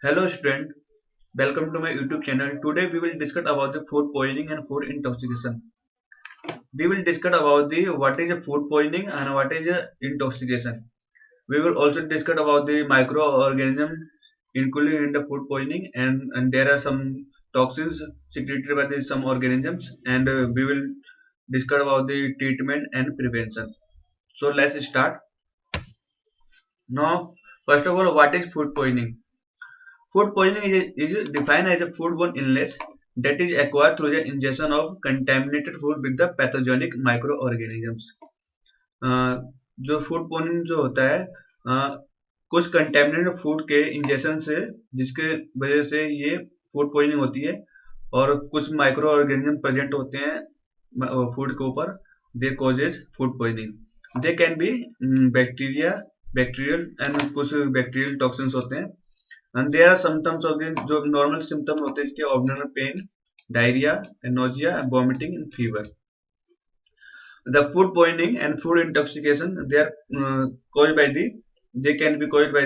Hello student, welcome to my YouTube channel. Today we will discuss about the food poisoning and food intoxication. We will discuss about the what is a food poisoning and what is a intoxication. We will also discuss about the microorganisms included in the food poisoning and there are some toxins secreted by some organisms and we will discuss about the treatment and prevention. So let's start. Now, first of all, what is food poisoning? Food poisoning is defined as a foodborne illness that is acquired through the ingestion of contaminated food with the pathogenic microorganisms. अ, जो food poisoning जो होता है कुछ contaminated food के injection से जिसके वजह से ये फूड पॉइजनिंग होती है और कुछ माइक्रो ऑर्गेनिज्म प्रेजेंट होते हैं फूड के ऊपर they causes food poisoning they can be bacterial and कुछ बैक्टीरियल टॉक्सिन्स होते हैं and there are symptoms of the जो normal symptom होते हैं इसके abdominal pain, diarrhea, nausea, vomiting and fever. The food poisoning and food intoxication they are caused by they can be caused by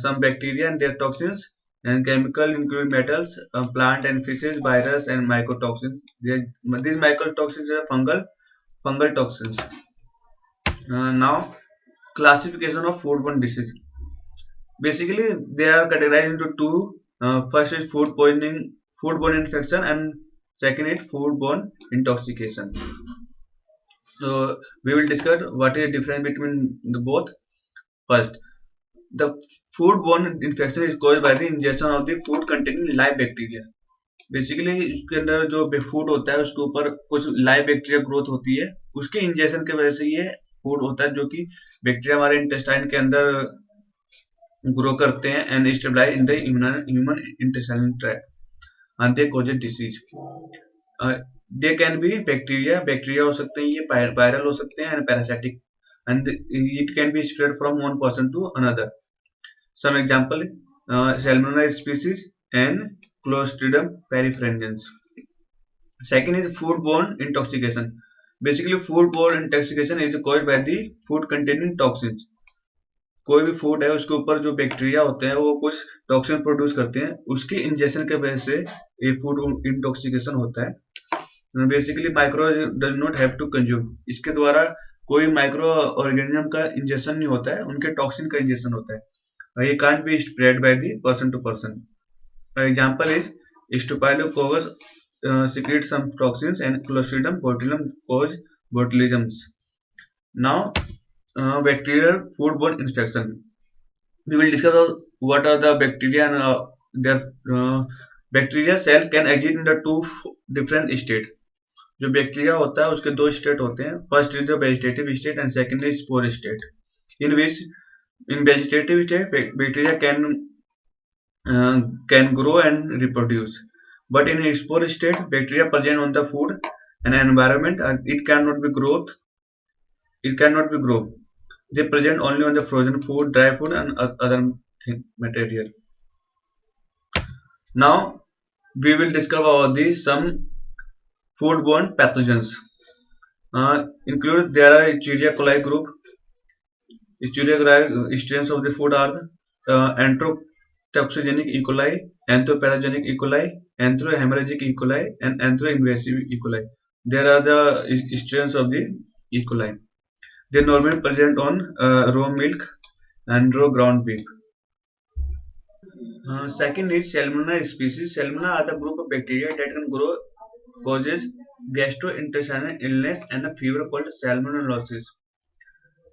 some bacteria and their toxins and chemical including metals, plant and fishes, virus and mycotoxins. These mycotoxins are fungal toxins. Now classification of foodborne disease. Basically, they are categorized into two. First is foodborne infection, and second is foodborne intoxication. So we will discuss what is the difference between the both. First, the foodborne infection is caused by the ingestion of the food containing live bacteria. Basically इसके अंदर जो food होता है उसके ऊपर कुछ live bacteria growth होती है उसके इंजेक्शन की वजह से ये फूड होता है जो कि बैक्टीरिया हमारे इंटेस्टाइन के अंदर ग्रो करते हैं and stabilize in the human intestinal tract and they cause disease they can be bacteria हो सकते हैं ये वायरल हो सकते हैं and parasitic and it can be spread from one person to another some example salmonella species and clostridium perfringens. Second is foodborne intoxication. Basically foodborne intoxication is caused by the food containing toxins. कोई भी food है उसके ऊपर जो bacteria होते हैं वो कुछ टॉक्सिन प्रोड्यूस करते हैं उसके इंजेक्शन के वजह से ये फूड इंटॉक्सिकेशन होता है. Basically micro does not have to consume. इसके द्वारा कोई माइक्रो ऑर्गेनिज्म का इंजेक्शन नहीं होता है उनके टॉक्सिन का इंजेक्शन होता है. ये can't be spread by the person to person. Example is staphylococcus secrete some toxins and Clostridium botulinum cause botulisms. Now bacterial foodborne infection. We will discuss what are the bacteria and their bacteria cell can exist in the two different state. जो bacteria होता है उसके दो state होते हैं. First is the vegetative state and second is spore state. In which in vegetative state bacteria can grow and reproduce, but in a spore state bacteria present on the food and environment and it cannot be grow. They present only on the frozen food, dry food and other material. Now we will discuss about some foodborne pathogens. Include there are Escherichia coli group. Escherichia coli strains of the food are Anthrotoxigenic E. coli, Anthropathogenic E. coli, Anthrohemorrhagic E. coli, and Anthroinvasive E. coli. There are the strains of the E. coli. They normally present on raw milk and raw ground beef. Second is Salmonella species. Salmonella are the group of bacteria that can grow, causes gastrointestinal illness and a fever called salmonellosis.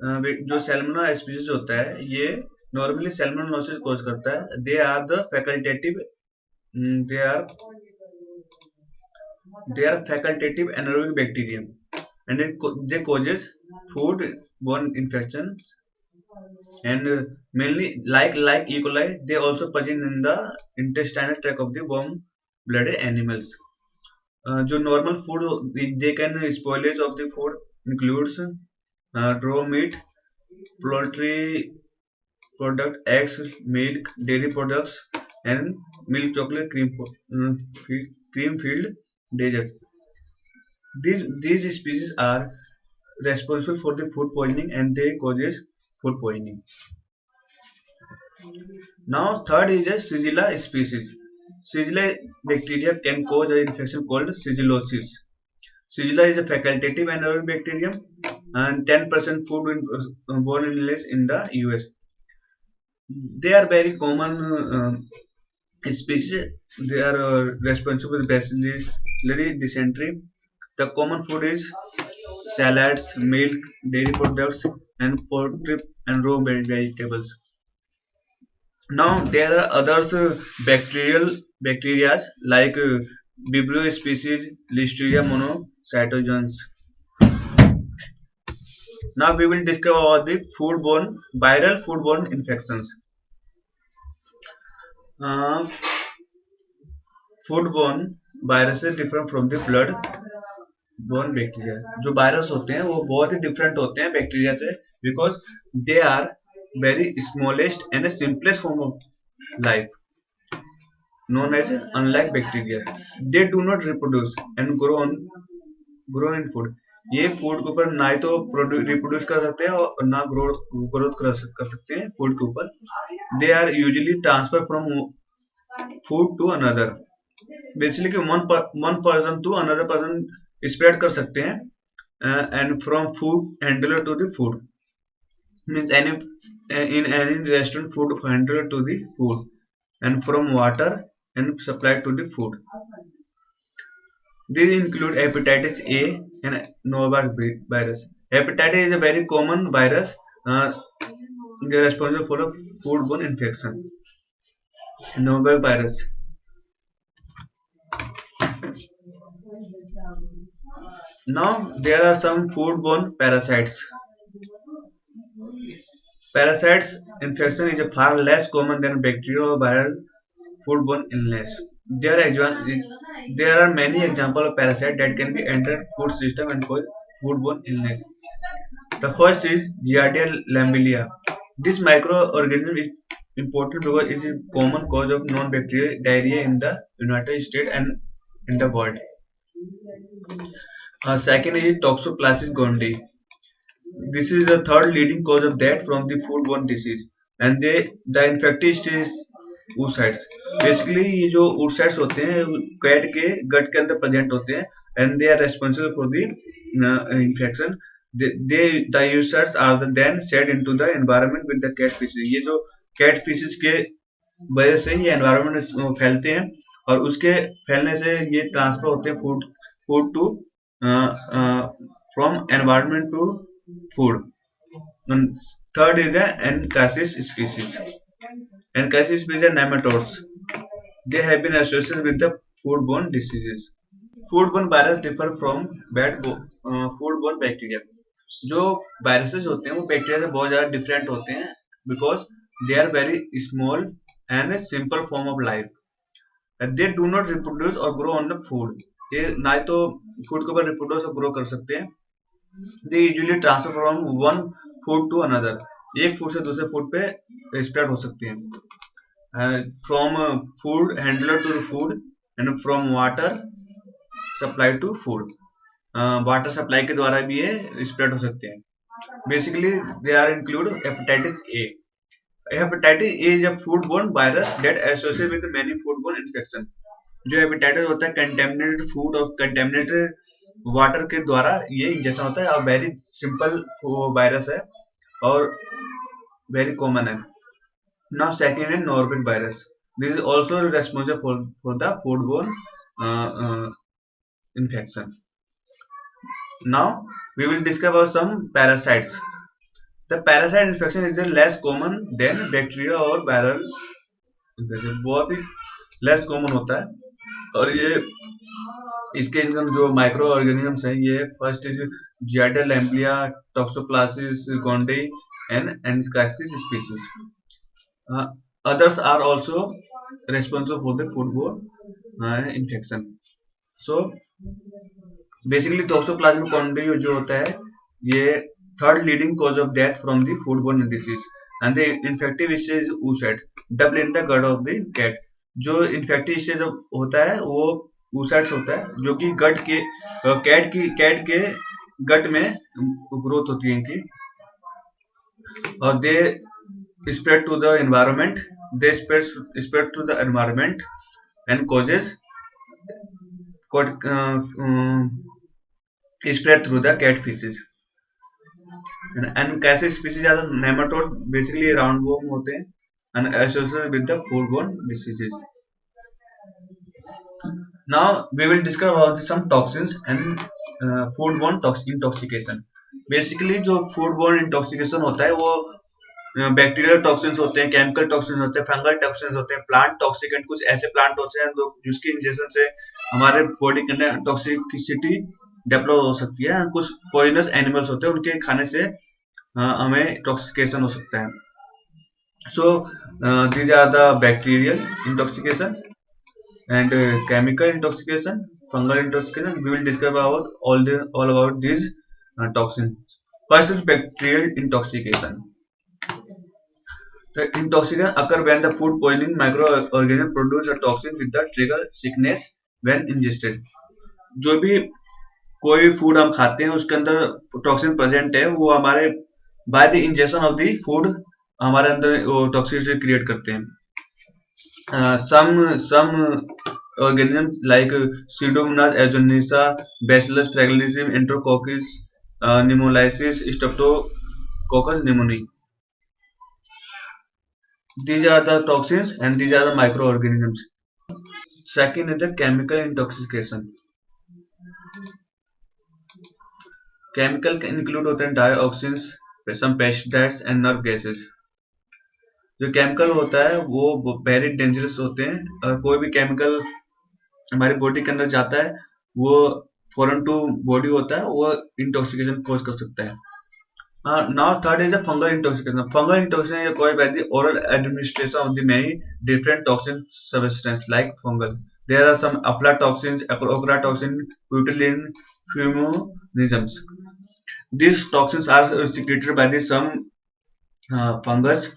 जो salmonella species होता है ये normally salmonellosis cause करता है. They are the facultative anaerobic bacterium and they causes food borne infections and mainly like E. coli they also present in the intestinal tract of the warm blooded animals. जो normal food they can spoilage of the food includes raw meat, poultry product, eggs, milk, dairy products, and milk chocolate cream filled desserts. These species are responsible for the food poisoning and they causes food poisoning. Now third is a Shigella species. Shigella bacteria can cause an infection called shigellosis. Shigella is a facultative anaerobic bacterium and 10% food borne in less in the US. They are very common species. They are responsible basically dysentery. The common food is salads, milk, dairy products, and poultry and raw vegetables. Now there are others bacteria like Vibrio species, Listeria monocytogenes. Now we will discuss about the viral foodborne infections. Uh, Foodborne viruses differ from the blood borne bacteria. जो virus होते हैं वो बहुत ही different होते हैं bacteria से because they are very smallest and simplest form of life known as unlike bacteria. They do not reproduce and grow in food. ये food के ऊपर ना ही तो रिप्रोड्यूस कर सकते हैं और ना ग्रोथ कर सकते हैं फूड के ऊपर. They are usually transfer from food to another. Basically one person to another person spread कर सकते हैं and from food handler to the food means any in any restaurant food handler to the food and from water and supplied to the food. These include hepatitis A and norovirus. Hepatitis is a very common virus. They are responsible for a foodborne infection. Norovirus. Now there are some foodborne parasites. Parasites infection is far less common than bacterial or viral foodborne illness. There are many examples of parasites that can be entered food system and cause foodborne illness. The first is Giardia lamblia. This microorganism is important because it is a common cause of non-bacterial diarrhea in the United States and in the world. Second is Toxoplasmosis gondii. This is the third leading cause of death from the foodborne disease, and the infected stage oocytes. Basically ये जो oocytes होते हैं cat के गट के अंदर present होते हैं and they are responsible for the infection. The oocytes are then shed into the environment with the cat feces. ये जो cat feces के वजह से ये environment में फैलते हैं और उसके फैलने से ये ट्रांसफर होते हैं food to from environment to food. And third is the Encasis species. Encasis species are nematodes. They have been associated with the foodborne diseases. Foodborne virus differ from foodborne bacteria. जो viruses होते हैं वो bacteria से बहुत ज़्यादा different होते हैं because they are very small and a simple form of life. They do not reproduce or grow on the food. ये ना तो फूड के ऊपर रिप्रोड्यूस और ग्रो कर सकते हैं. They usually transfer from one food to another. एक फूड से दूसरे फूड पे स्प्रेड हो सकते हैं. From food handler to the food and from water supply to food. Water supply के द्वारा भी ये स्प्रेड हो सकते हैं. Basically they are include hepatitis A. Hepatitis A is a foodborne virus that associated with many foodborne infection. जो hepatitis होता है कंटेमिनेटेड फूड और कंटेमिनेटेड वाटर के द्वारा ये इंजेक्शन होता है और वेरी सिंपल वायरस है और वेरी कॉमन है. नाउ सेकंड है नॉर्विड virus. This is also responsible for the foodborne infection. Now we will discuss about some parasites. The parasite infection is less common than bacteria और viral infection. बहुत ही less common होता है और ये इसके जो माइक्रो ऑर्गेनिजम्स हैं ये first is Giardia lamblia, Toxoplasmosis gondii and Encasis species. Others are also responsible for the foodborne infection. So basically toxoplasma gondii जो होता है ये third leading cause of death from the foodborne disease and the infective stage oocyte double in the gut of the cat. जो infective stage होता है वो oocytes होता है जो कि गट के कैट के गट में ग्रोथ होती है इनकी और दे spread to the environment. They spread to the environment and causes spread through the cat feces. And कैसे species are the nematodes, basically roundworm होते हैं and associated with the foodborne diseases. Now we will discuss about some toxins and foodborne intoxication. Basically जो foodborne intoxication होता है वो bacterial toxins होते हैं, chemical toxins होते हैं, फंगल टॉक्सिन्स होते हैं, प्लांट टॉक्सिकेंट, कुछ ऐसे प्लांट होते हैं जिसके इंजेक्शन से हमारे बॉडी के अंदर टॉक्सिसिटी डेवलप हो सकती है। कुछ पॉइजनस एनिमल्स होते हैं, उनके खाने से हमें टॉक्सिकेशन हो सकता है। So these are the bacterial intoxication and chemical intoxication, fungal intoxication. We will discuss about all about these toxins. First is bacterial intoxication. The intoxication occur when the food poisoning microorganism produce a toxin with the trigger sickness when ingested. जो भी कोई food हम खाते हैं उसके अंदर toxin present है, वो हमारे by the injection of the food हमारे अंदर वो टॉक्सिसिटी क्रिएट करते हैं। Some organisms like Pseudomonas aeruginosa, Bacillus thuringiensis, Enterococcus pneumoniasis, Streptococcus pneumoniae. These are the toxins and these are the microorganisms. Second is the chemical intoxication. Chemical can include होते हैं dioxins, some pesticides and nerve gases. जो chemical होता है वो very dangerous होते हैं। कोई भी केमिकल हमारी बॉडी के अंदर जाता है वो फॉरेन टू बॉडी होता है, वो इंटॉक्सिकेशन कॉज कर सकता है। Now third is the fungal intoxication. Fungal intoxication is caused by the oral administration of the many different toxin substance like fungal. There are some aflatoxins, ochratoxin, butylene, fumonigens. These toxins are secreted by the some fungus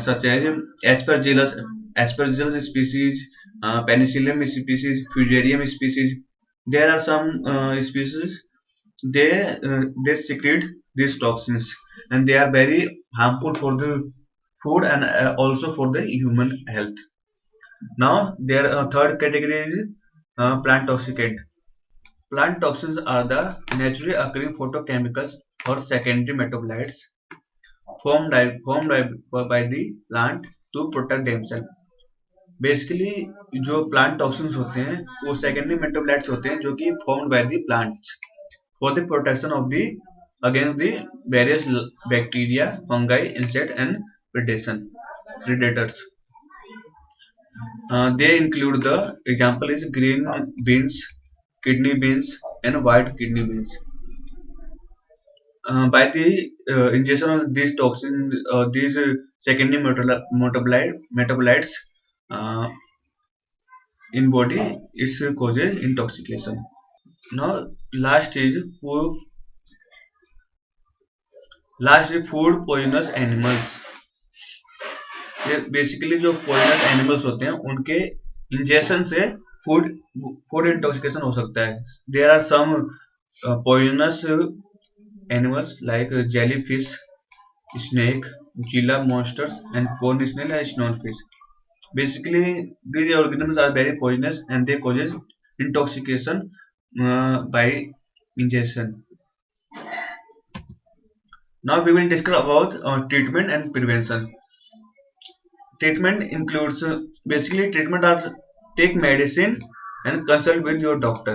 such as Aspergillus species, Penicillium species, Fusarium species. There are some species they secrete these toxins and they are very harmful for the food and also for the human health. Now their third category is plant toxicant. Plant toxins are the naturally occurring photochemicals or secondary metabolites formed by the plant to protect themselves. Basically जो plant toxins होते हैं वो secondary metabolites होते हैं जो कि formed by the plants for the protection of the against the various bacteria, fungi, insect and predators. They include the example is green beans, kidney beans and white kidney beans. By the ingestion of these toxins, these secondary metabolites in body, it causes intoxication. Now last is food poisonous animals. Basically जो poisonous animals होते हैं उनके injection से food intoxication हो सकता है. There are some poisonous animals like jellyfish, snake, Gila monsters and corn snail and stonefish. Basically these organisms are very poisonous and they causes intoxication by ingestion. Now we will discuss about treatment and prevention. Treatment includes basically treatment are take medicine and consult with your doctor.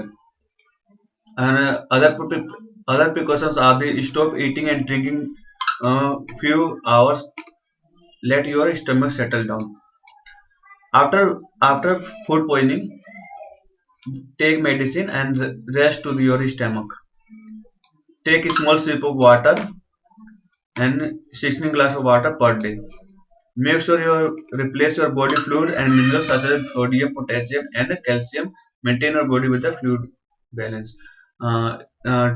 And other precautions are the stop eating and drinking few hours. Let your stomach settle down. After food poisoning, take medicine and rest to your stomach. Take a small sip of water and 16 glass of water per day. Make sure you replace your body fluid and minerals such as sodium, potassium and calcium. Maintain your body with the fluid balance.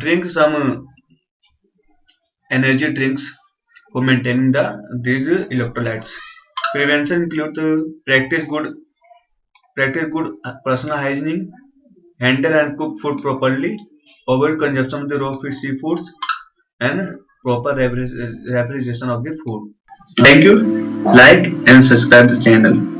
Drink some energy drinks for maintaining these electrolytes. Prevention include practice good personal hygiene, handle and cook food properly, avoid consumption of the raw fish, seafoods, and proper refrigeration of the food. Thank you. Like and subscribe the channel.